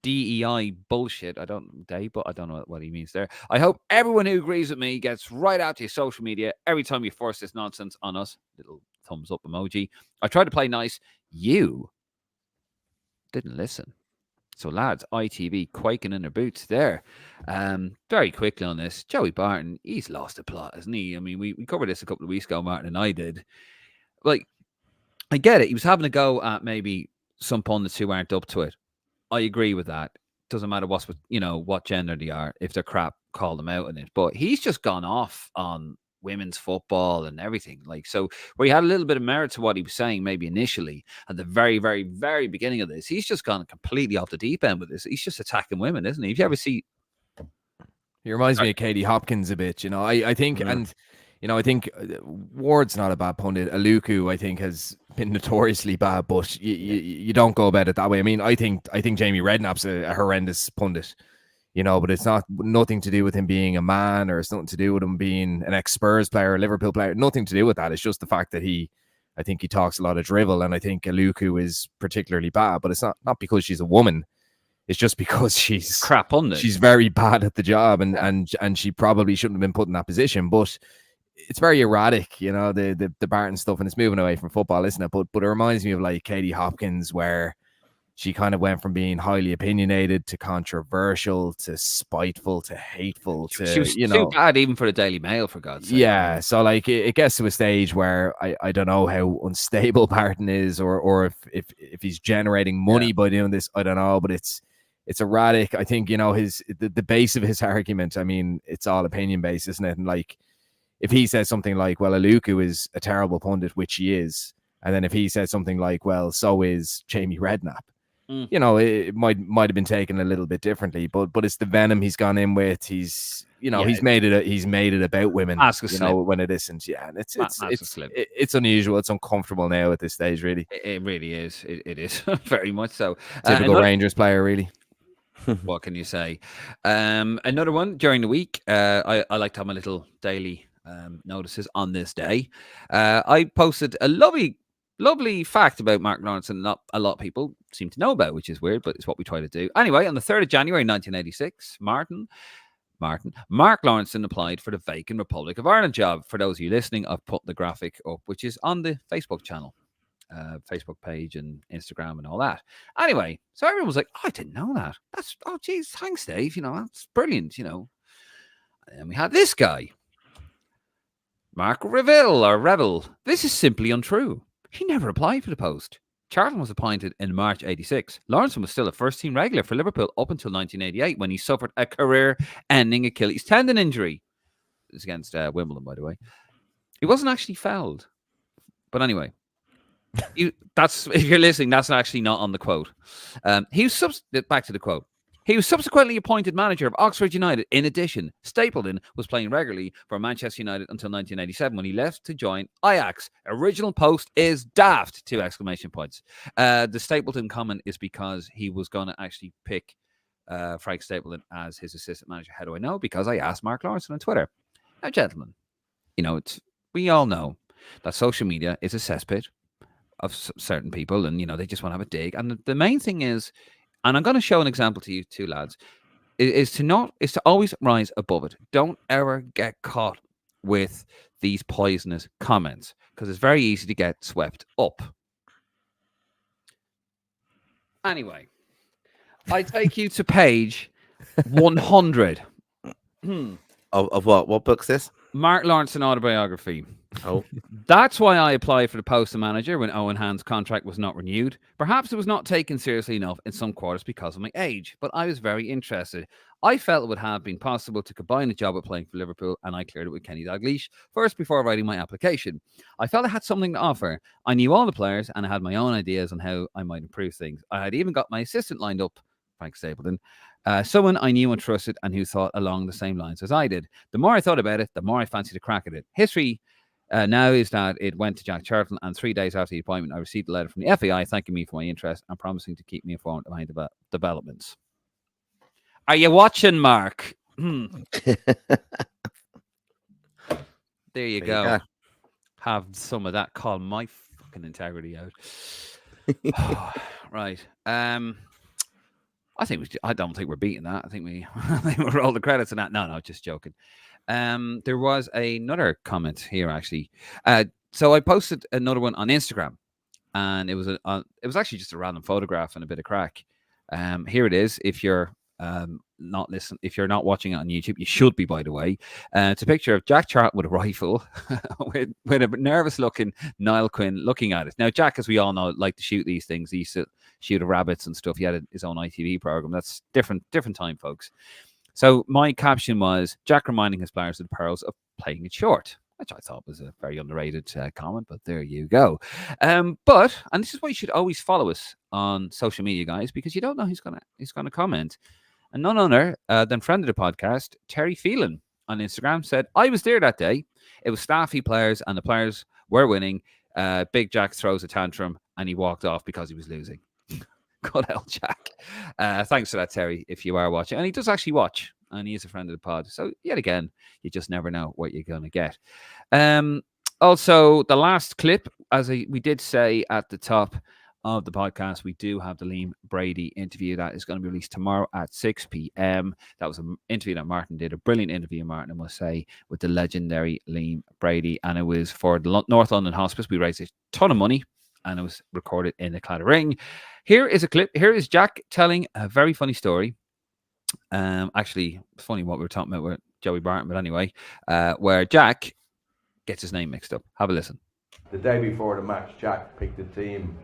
DEI bullshit. I don't know what he means there. I hope everyone who agrees with me gets right out to your social media every time you force this nonsense on us. Little thumbs up emoji. I tried to play nice. You didn't listen. So, lads, ITV quaking in their boots there. Very quickly on this, Joey Barton, he's lost the plot, hasn't he? I mean, we covered this a couple of weeks ago, Martin and I did. Like, I get it. He was having a go at maybe some pundits who aren't up to it. I agree with that. Doesn't matter what gender they are. If they're crap, call them out in it. But he's just gone off on women's football and everything. Like, so where he had a little bit of merit to what he was saying maybe initially at the very, very, very beginning of this, he's just gone completely off the deep end with this. He's just attacking women, isn't he? If you ever see... He reminds me of Katie Hopkins a bit, I think, and, I think Ward's not a bad pundit. Aluku, I think, has been notoriously bad, but you don't go about it that way. I mean, I think Jamie Redknapp's a horrendous pundit. But it's nothing to do with him being a man, or it's nothing to do with him being an ex-Spurs player, a Liverpool player. Nothing to do with that. It's just the fact that I think he talks a lot of drivel, and I think Aluku is particularly bad. But it's not because she's a woman. It's just because she's crap on it. She's very bad at the job, and she probably shouldn't have been put in that position. But it's very erratic, the Barton stuff, and it's moving away from football, isn't it? But it reminds me of like Katie Hopkins, where she kind of went from being highly opinionated to controversial to spiteful to hateful to, she was too bad even for the Daily Mail, for God's sake. Yeah, so like it gets to a stage where I don't know how unstable Barton is, or if he's generating money by doing this, I don't know, but it's erratic. I think, the base of his argument, I mean, it's all opinion based, isn't it? And like, if he says something like, well, Aluku is a terrible pundit, which he is, and then if he says something like, well, so is Jamie Redknapp, it might have been taken a little bit differently, but it's the venom he's gone in with. He's made it about women, when it isn't. Yeah, and it's unusual. It's uncomfortable now at this stage, really. It really is. It is very much so. Typical Rangers player, really. What can you say? Another one during the week. I like to have my little daily notices on this day. I posted a lovely fact about Mark Lawrence, and not a lot of people seem to know about, which is weird, but it's what we try to do. Anyway, on the 3rd of January 1986, Mark Lawrenson applied for the vacant Republic of Ireland job. For those of you listening, I've put the graphic up, which is on the Facebook channel. Facebook page and Instagram and all that. Anyway, so everyone was like, oh, I didn't know that. Geez, thanks, Dave. That's brilliant, And then we had this guy, Mark Revel. This is simply untrue. He never applied for the post. Charlton was appointed in March 86. Lawrenson was still a first-team regular for Liverpool up until 1988 when he suffered a career-ending Achilles tendon injury. It was against Wimbledon, by the way. He wasn't actually fouled. But anyway, if you're listening, that's actually not on the quote. He was back to the quote. He was subsequently appointed manager of Oxford United. In addition, Stapleton was playing regularly for Manchester United until 1987 when he left to join Ajax. Original post is daft! 2 exclamation points. The Stapleton comment is because he was going to actually pick Frank Stapleton as his assistant manager. How do I know? Because I asked Mark Lawrence on Twitter. Now, gentlemen, we all know that social media is a cesspit of certain people, and they just want to have a dig. And the main thing is, and I'm going to show an example to you two lads, is to always rise above it. Don't ever get caught with these poisonous comments, because it's very easy to get swept up. Anyway, I take you to page 100. Of what? What book's this? Mark Lawrenson autobiography. Oh, That's why I applied for the post of manager when Owen Hand's contract was not renewed. Perhaps it was not taken seriously enough in some quarters because of my age, but I was very interested. I felt it would have been possible to combine a job with playing for Liverpool, and I cleared it with Kenny Dalglish first before writing my application. I felt I had something to offer. I knew all the players, and I had my own ideas on how I might improve things. I had even got my assistant lined up, Frank Stapleton, someone I knew and trusted and who thought along the same lines as I did. The more I thought about it, the more I fancied a crack at it. History now is that it went to Jack Charlton, and 3 days after the appointment, I received a letter from the FAI thanking me for my interest and promising to keep me informed of my developments. Are you watching, Mark? There you go. Have some of that. Call my fucking integrity out. Right. I don't think we're beating that. I think we roll the credits on that. No, just joking. There was another comment here actually. So I posted another one on Instagram, and it was actually just a random photograph and a bit of crack. Here it is. If you're if you're not watching it on YouTube, you should be, by the way. It's a picture of Jack Charlton with a rifle, with a nervous looking Niall Quinn looking at it. Now, Jack, as we all know, liked to shoot these things. He used to shoot rabbits and stuff. He had his own ITV program. That's different time, folks. So my caption was Jack reminding his players of the perils of playing it short, which I thought was a very underrated comment, but there you go. And this is why you should always follow us on social media, guys, because you don't know who's gonna comment. And none other than friend of the podcast, Terry Phelan on Instagram said, I was there that day. It was staffy players and the players were winning. Big Jack throws a tantrum and he walked off because he was losing. Good hell, Jack. Thanks for that, Terry, if you are watching. And he does actually watch, and he is a friend of the pod. So yet again, you just never know what you're going to get. Also, the last clip, as we did say at the top of the podcast, we do have the Liam Brady interview that is going to be released tomorrow at 6 p.m. That was an interview that Martin did, a brilliant interview, Martin, I must say, with the legendary Liam Brady. And it was for the North London Hospice. We raised a ton of money, and it was recorded in the Claddagh Ring. Here is a clip. Here is Jack telling a very funny story. Actually, funny what we were talking about with Joey Barton, but anyway, where Jack gets his name mixed up. Have a listen. The day before the match, Jack picked the team,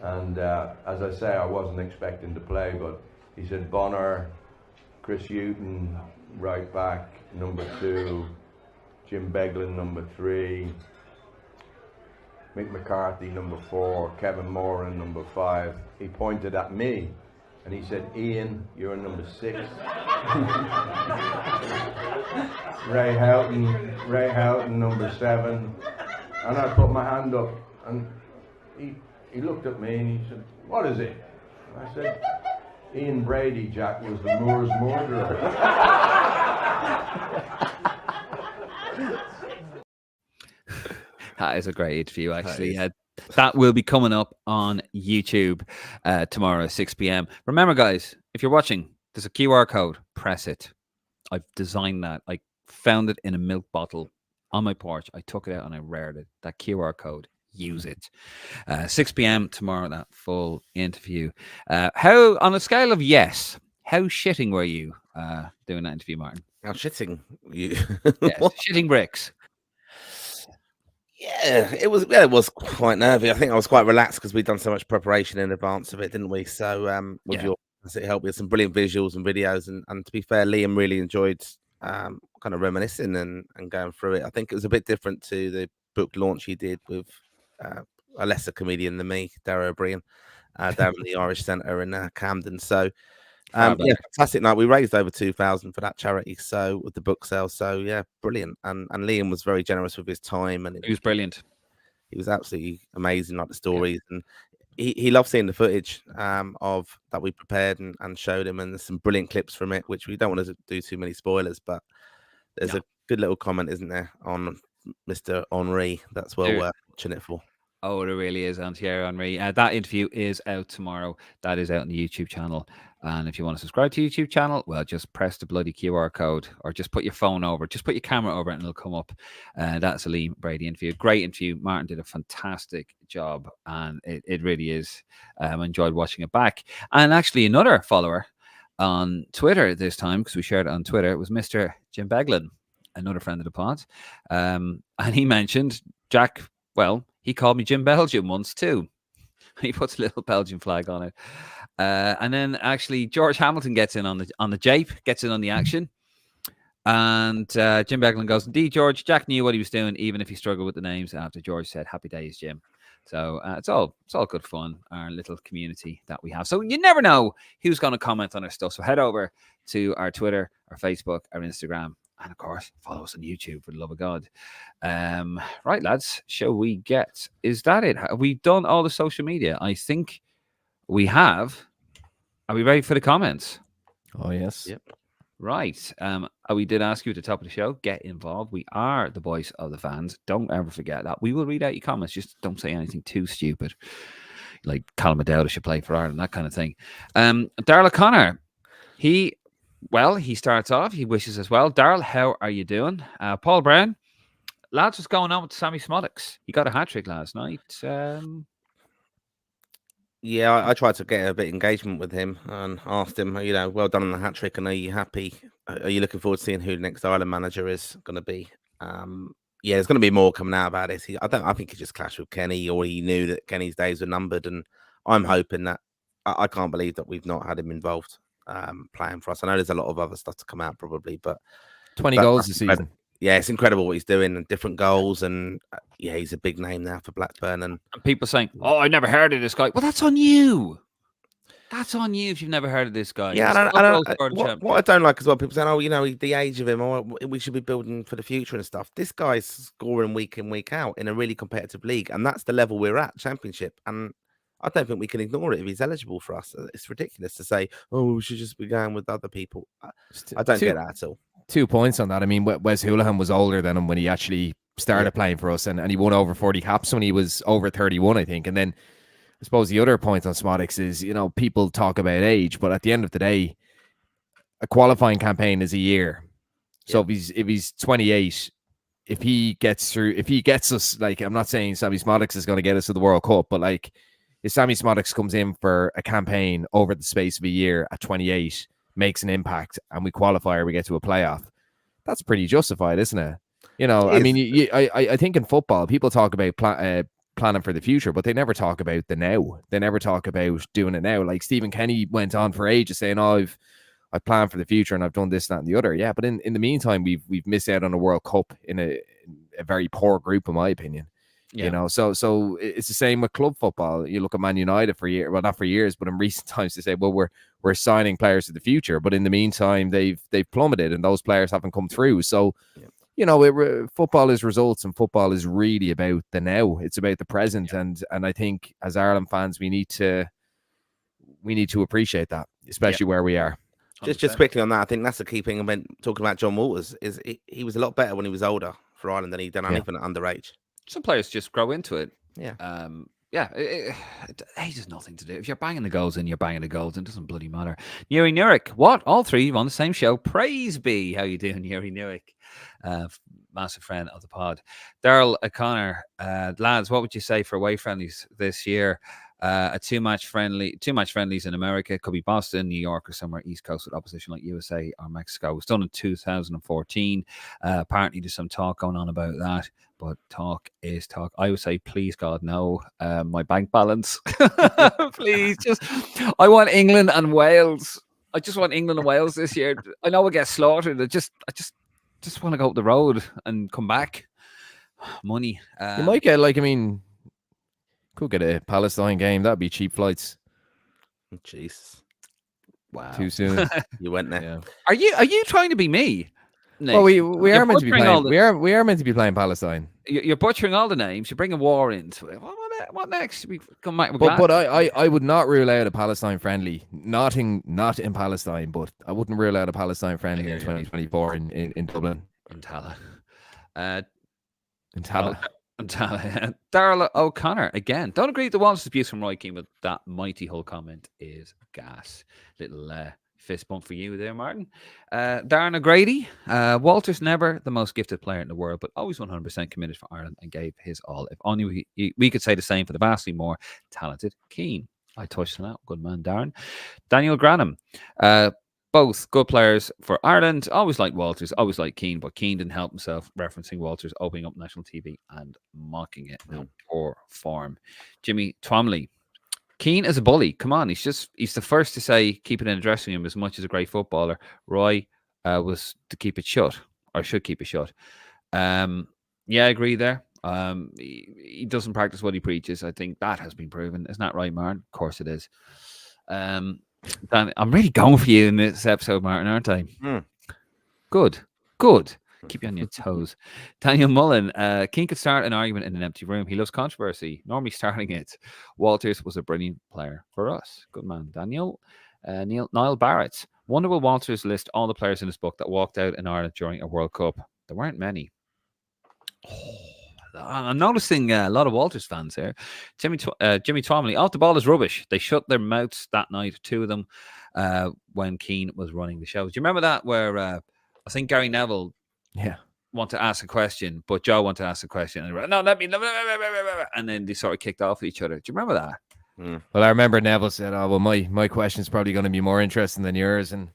and as I say, I wasn't expecting to play, but he said Bonner, Chris Hughton, right back, number 2, Jim Beglin, number 3, Mick McCarthy, number 4, Kevin Moran, number 5. He pointed at me and he said, Ian, you're number 6. Ray Houghton, number 7. And I put my hand up, and he looked at me and he said, what is it? And I said, Ian Brady, Jack, was the Moors murderer. That is a great interview, actually. That will be coming up on YouTube tomorrow at 6 p.m. Remember, guys, if you're watching, there's a QR code. Press it. I've designed that. I found it in a milk bottle on my porch. I took it out and I read it. That QR code. Use it. 6 p.m. tomorrow, that full interview. How, on a scale of yes, how shitting were you doing that interview, Martin? I'm shitting you. Yes, shitting bricks. Yeah, it was quite nervy. I think I was quite relaxed because we'd done so much preparation in advance of it, didn't we? So with your, it helped with some brilliant visuals and videos. And to be fair, Liam really enjoyed kind of reminiscing and going through it. I think it was a bit different to the book launch he did with a lesser comedian than me, Darragh O'Brien, down in the Irish Centre in Camden. So yeah, fantastic night. We raised over 2,000 for that charity. So with the book sale, so yeah, brilliant. And Liam was very generous with his time, and He was brilliant. He was absolutely amazing, like the stories, and he loved seeing the footage of that we prepared and showed him. And there's some brilliant clips from it, which we don't want to do too many spoilers, but there's a good little comment, isn't there, on Mr. Henri that's well worth watching it for. Oh, it really is, Thierry Henry. That interview is out tomorrow. That is out on the YouTube channel. And if you want to subscribe to the YouTube channel, well, just press the bloody QR code or just put your phone over. Just put your camera over it and it'll come up. That's a Liam Brady interview. Great interview. Martin did a fantastic job. And it really is. I enjoyed watching it back. And actually, another follower on Twitter this time, because we shared it on Twitter, it was Mr. Jim Beglin, another friend of the pod. And he mentioned Jack, well, he called me Jim Belgium once too. He puts a little Belgian flag on it. And then actually George Hamilton gets in on the jape, gets in on the action. And Jim Beglin goes, indeed, George, Jack knew what he was doing, even if he struggled with the names after George said, happy days, Jim. So it's all good fun, our little community that we have. So you never know who's going to comment on our stuff. So head over to our Twitter, our Facebook, our Instagram, and of course, follow us on YouTube for the love of God. Right, lads, shall we get? Is that it? Have we done all the social media? I think we have. Are we ready for the comments? Oh, yes. Yep. Right. We did ask you at the top of the show, get involved. We are the voice of the fans. Don't ever forget that. We will read out your comments. Just don't say anything too stupid. Like Callum O'Dowd should play for Ireland, that kind of thing. Darrell O'Connor, he starts off. He wishes as well. Darrell, how are you doing? Paul Brown, lads, what's going on with Sammy Smolix? He got a hat-trick last night. Yeah, I tried to get a bit of engagement with him and asked him, well done on the hat-trick, and are you happy? Are you looking forward to seeing who the next Ireland manager is going to be? Yeah, there's going to be more coming out about it. I think he just clashed with Kenny, or he knew that Kenny's days were numbered, and I'm hoping that I can't believe that we've not had him involved playing for us. I know there's a lot of other stuff to come out probably, but 20 goals this season. Yeah, it's incredible what he's doing, and different goals, and yeah, he's a big name now for Blackburn. And people saying, "Oh, I never heard of this guy." Well, that's on you. That's on you if you've never heard of this guy. Yeah, what I don't like as well, people saying, "Oh, the age of him, or we should be building for the future and stuff." This guy's scoring week in, week out in a really competitive league, and that's the level we're at, Championship. And I don't think we can ignore it if he's eligible for us. It's ridiculous to say, "Oh, we should just be going with other people." I don't get that at all. 2 points on that. I mean, Wes Hoolahan was older than him when he actually started playing for us, and he won over 40 caps when he was over 31, I think. And then I suppose the other point on Smolix is, people talk about age, but at the end of the day, a qualifying campaign is a year. So if he's 28, if he gets us, like, I'm not saying Sammy Smolix is going to get us to the World Cup, but like, if Sammy Smolix comes in for a campaign over the space of a year at 28, makes an impact, and we qualify or we get to a playoff, that's pretty justified, isn't it? I mean, I think in football, people talk about planning for the future, but they never talk about the now. They never talk about doing it now. Like Stephen Kenny went on for ages saying, "Oh, I've planned for the future and I've done this, that, and the other." Yeah, but in the meantime, we've missed out on a World Cup in a very poor group, in my opinion. Yeah. So it's the same with club football. You look at Man United for years, well, not for years, but in recent times, they say, well, we're signing players to the future, but in the meantime, they've plummeted and those players haven't come through. So, football is results, and football is really about the now. It's about the present, and I think as Ireland fans, we need to we need to appreciate that, especially where we are. Just quickly on that, I think that's the key thing about talking about John Walters is he was a lot better when he was older for Ireland than he'd done anything at underage. Some players just grow into it. Yeah. Age has nothing to do. If you're banging the goals in, you're banging the goals in. It doesn't bloody matter. Yuri Nurek, what? All three on the same show. Praise be. How you doing, Yuri Nurek? Massive friend of the pod. Daryl O'Connor, lads, what would you say for away friendlies this year? A two-match friendlies in America. Could be Boston, New York, or somewhere East Coast with opposition like USA or Mexico. It was done in 2014. Apparently, there's some talk going on about that, but talk is talk. I would say, please, God, no. My bank balance, please. I want England and Wales. I just want England and Wales this year. I know we'll get slaughtered. I just want to go up the road and come back. Money. You might get could get a Palestine game. That'd be cheap flights. Jeez. Wow. Too soon. You went there. Yeah. Are you trying to be me? Nick? Well, we You're are meant to be butchering all playing. We are meant to be playing Palestine. You're butchering all the names. You're bringing war into it. What next? We come back with But I would not rule out a Palestine friendly. Not in Palestine, but I wouldn't rule out a Palestine friendly in 2024 in Dublin. in Tala. In Tala. Daryl O'Connor again. Don't agree with the Wallace abuse from Roy Keane, but that mighty Hull comment is gas. Little fist bump for you there, Martin. Darren O'Grady. Walter's never the most gifted player in the world, but always 100% committed for Ireland and gave his all. If only we could say the same for the vastly more talented Keane. I touched on that. Good man, Darren. Daniel Granham. Both good players for Ireland. Always liked Walters, always liked Keane, but Keane didn't help himself, referencing Walters opening up national TV and mocking it. No poor form. Jimmy Twomley. Keane is a bully. Come on, he's the first to say keep it in the dressing room as much as a great footballer. Roy was to keep it shut, or should keep it shut. Yeah, I agree there. He doesn't practice what he preaches. I think that has been proven. Isn't that right, Martin? Of course it is. Dan, I'm really going for you in this episode, Martin, aren't I? Good. Keep you on your toes. Daniel Mullen, Keane could start an argument in an empty room. He loves controversy, normally starting it. Walters was a brilliant player for us. Good man, Daniel. Niall Barrett. Wonder will Walters list all the players in his book that walked out in Ireland during a World Cup? There weren't many. I'm noticing a lot of Walters fans here. Jimmy Twomley. Off the ball is rubbish. They shut their mouths that night, two of them, when Keane was running the show. Do you remember that where I think Gary Neville wanted to ask a question, but Joe wanted to ask a question. And no, let me. And then they sort of kicked off at each other. Do you remember that? Well, I remember Neville said, "Oh, well, my question's probably going to be more interesting than yours." And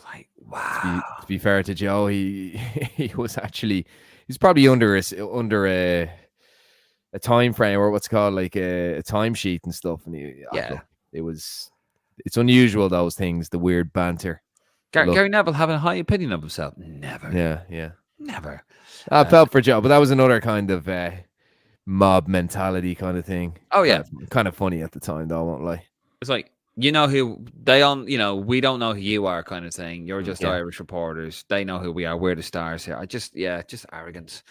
like, wow. To be fair to Joe, he was actually. He's probably under a time frame or what's called like a timesheet and stuff. And it's unusual, those things, the weird banter. Gary Neville having a high opinion of himself. Never. Yeah. Never. I felt for Joe, but that was another kind of mob mentality kind of thing. Oh yeah. Kind of funny at the time, though, I won't lie. It's like, you know who they on, we don't know who you are kind of thing. You're just Irish reporters. They know who we are. We're the stars here. Just arrogance.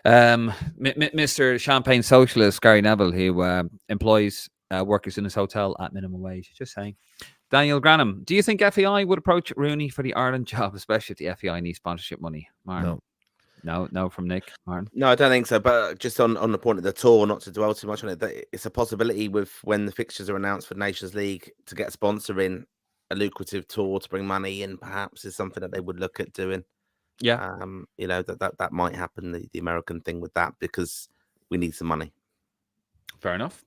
Mr. Champagne Socialist, Gary Neville, who employs workers in his hotel at minimum wage. Just saying. Daniel Granham, do you think FAI would approach Rooney for the Ireland job, especially if the FAI needs sponsorship money? Martin? No, from Nick. Martin? No, I don't think so. But just on the point of the tour, not to dwell too much on it, that it's a possibility with when the fixtures are announced for Nations League to get a sponsor in, a lucrative tour to bring money in, perhaps is something that they would look at doing. Yeah. That might happen, the American thing with that, because we need some money. Fair enough.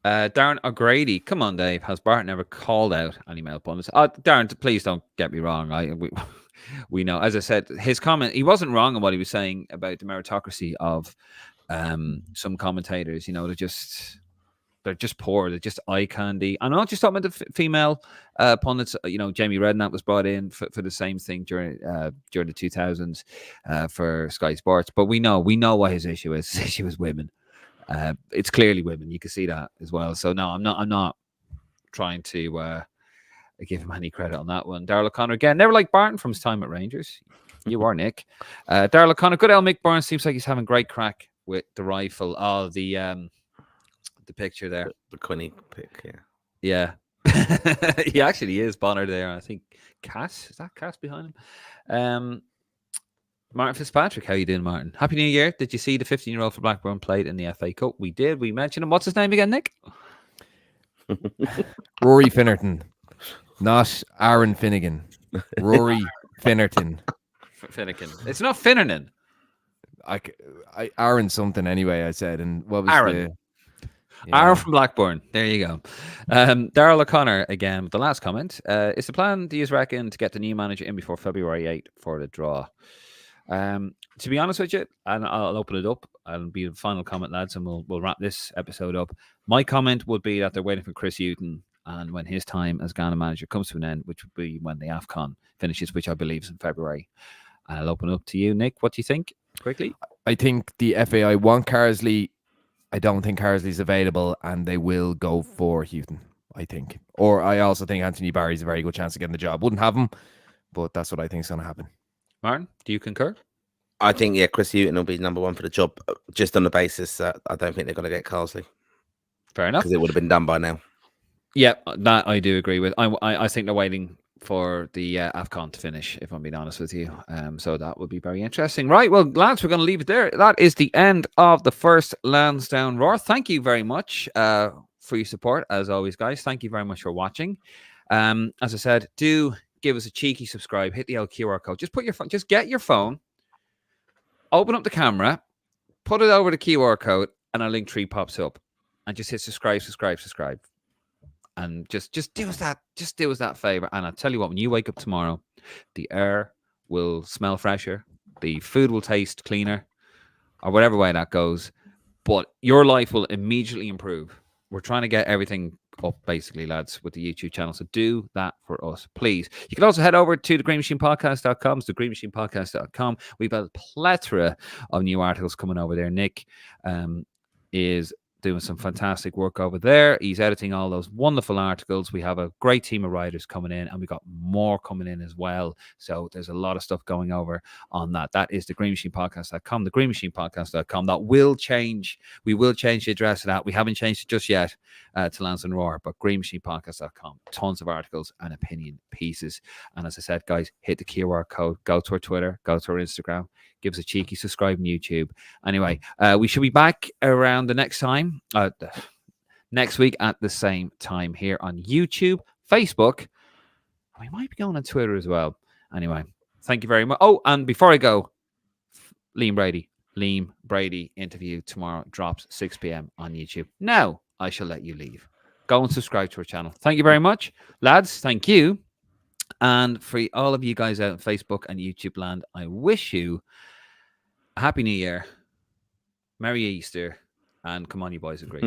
Darren O'Grady, come on, Dave. Has Bart never called out any male pundits? Darren, please don't get me wrong. We know, as I said, his comment, he wasn't wrong on what he was saying about the meritocracy of some commentators. They're just poor. They're just eye candy. I'm not just talking about the female pundits. Jamie Redknapp was brought in for the same thing during the 2000s for Sky Sports. But we know what his issue is. His issue is women. It's clearly women. You can see that as well. So no, I'm not trying to give him any credit on that one. Daryl O'Connor again, never liked Barton from his time at Rangers. You are, Nick. Daryl O'Connor, good old Mick Barnes seems like he's having great crack with the rifle. Oh, the picture there, the Quinny pic, yeah. He actually is Bonner there. I think Cass, is that Cass behind him? Martin Fitzpatrick, how you doing, Martin? Happy New Year. Did you see the 15-year-old for Blackburn played in the FA Cup? We did. We mentioned him. What's his name again, Nick? Rory Finnerton, not Aaron Finnegan. Rory Finnerton. Finnegan. It's not Finnerton. Aaron something anyway, I said. And what was Aaron. Aaron from Blackburn. There you go. Darrell O'Connor again with the last comment. Is the plan, do you reckon, to get the new manager in before February 8th for the draw? To be honest with you, and I'll open it up, I'll be the final comment, lads, and we'll wrap this episode up. My comment would be that they're waiting for Chris Hughton, and when his time as Ghana manager comes to an end, which would be when the AFCON finishes, which I believe is in February. And I'll open it up to you, Nick. What do you think? Quickly. I think the FAI want Carsley. I don't think Carsley's available, and they will go for Hughton, I think. Or I also think Anthony Barry's a very good chance of getting the job. Wouldn't have him, but that's what I think is going to happen. Martin, do you concur? I think, Chris Hughton will be number one for the job, just on the basis that I don't think they're going to get Carsley. Fair enough. Because it would have been done by now. Yeah, that I do agree with. I think they're waiting for the AFCON to finish, if I'm being honest with you. So that would be very interesting. Right, well, lads, we're going to leave it there. That is the end of the first Lansdowne Roar. Thank you very much for your support, as always, guys. Thank you very much for watching. As I said, do give us a cheeky subscribe. Hit the old QR code. Just put your phone. Just get your phone. Open up the camera. Put it over the QR code, and a link tree pops up. And just hit subscribe. And just do us that favor. And I'll tell you what, when you wake up tomorrow, the air will smell fresher, the food will taste cleaner, or whatever way that goes. But your life will immediately improve. We're trying to get everything up, basically, lads, with the YouTube channel. So do that for us, please. You can also head over to thegreenmachinepodcast.com. It's thegreenmachinepodcast.com. We've got a plethora of new articles coming over there. Nick is doing some fantastic work over there. He's editing all those wonderful articles. We have a great team of writers coming in, and we got more coming in as well. So there's a lot of stuff going over on that. That is thegreenmachinepodcast.com, thegreenmachinepodcast.com. That will change. We will change the address of that. We haven't changed it just yet to Lansdowne ROAR, but greenmachinepodcast.com. Tons of articles and opinion pieces. And as I said, guys, hit the QR code. Go to our Twitter. Go to our Instagram. Give us a cheeky subscribe on YouTube. Anyway, we should be back around the next time, next week at the same time here on YouTube, Facebook. We might be going on Twitter as well. Anyway, thank you very much. Oh, and before I go, Liam Brady interview tomorrow drops 6 p.m. on YouTube. Now I shall let you leave. Go and subscribe to our channel. Thank you very much, lads. Thank you. And for all of you guys out on Facebook and YouTube land, I wish you a Happy New Year, Merry Easter, and come on, you boys, agree.